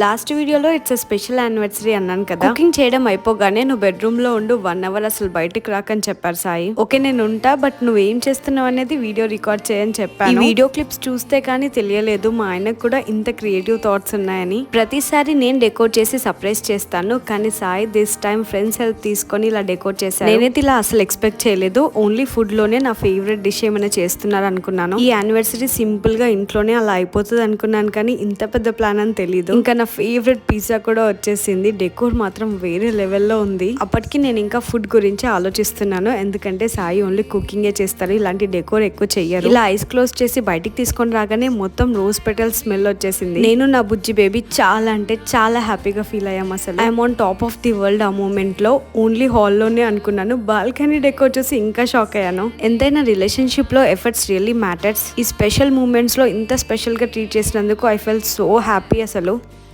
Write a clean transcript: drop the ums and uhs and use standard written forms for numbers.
Last వీడియోలో it's special anniversary అన్నాను కదా. కుకింగ్ చేయడం అయిపోగానే నువ్వు బెడ్రూమ్ లో ఉండు 1 hour అసలు బయటికి రాకని చెప్పారు సాయి. ఓకే నేను ఉంటా, బట్ నువ్వు ఏం చేస్తున్నావు అనేది వీడియో రికార్డ్ చేయని చెప్పాను. ఈ వీడియో క్లిప్స్ చూస్తే కానీ తెలియలేదు మా ఆయనకు కూడా ఇంత క్రియేటివ్ థాట్స్ ఉన్నాయని. ప్రతిసారి నేను డెకోర్ చేసి సర్ప్రైజ్ చేస్తాను, కానీ Sai this time friends help తీసుకొని ఇలా డెకోర్ చేశాను. నేనైతే ఇలా అసలు ఎక్స్పెక్ట్ చేయలేదు. ఓన్లీ ఫుడ్ లోనే నా ఫేవరెట్ డిష్ ఏమైనా చేస్తున్నారు అనుకున్నాను. ఈ యానివర్సరీ సింపుల్ గా ఇంట్లోనే అలా అయిపోతుంది అనుకున్నాను, కానీ ఇంత పెద్ద ప్లాన్ అని తెలియదు. ఇంకా నా ఫేవరెట్ పిజ్జా కూడా వచ్చేసింది. డెకోర్ మాత్రం వేరే లెవెల్లో ఉంది. అప్పటికి నేను ఇంకా ఫుడ్ గురించి ఆలోచిస్తున్నాను, ఎందుకంటే సాయి ఓన్లీ కుకింగే చేస్తారు, ఇలాంటి డెకోర్ ఎక్కువ చెయ్యరు. ఇలా ఐస్ క్లోజ్ చేసి బయటికి తీసుకొని రాగానే మొత్తం రోజ్ పెటల్ స్మెల్ వచ్చేసింది. నేను నా బుజ్జి బేబీ చాలా అంటే చాలా హ్యాపీగా ఫీల్ అయ్యాం. అసలు I'm on top of the world ఆ మూమెంట్ లో. ఓన్లీ హాల్లోనే అనుకున్నాను, బాల్కనీ డెకోర్ చూసి ఇంకా షాక్ అయ్యాను. ఎంతైనా రిలేషన్షిప్ లో ఎఫర్ట్స్ రియల్లీ మ్యాటర్స్. ఈ స్పెషల్ మూమెంట్స్ లో ఇంత స్పెషల్ గా ట్రీట్ చేసినందుకు ఐ ఫెల్ సో హ్యాపీ అసలు.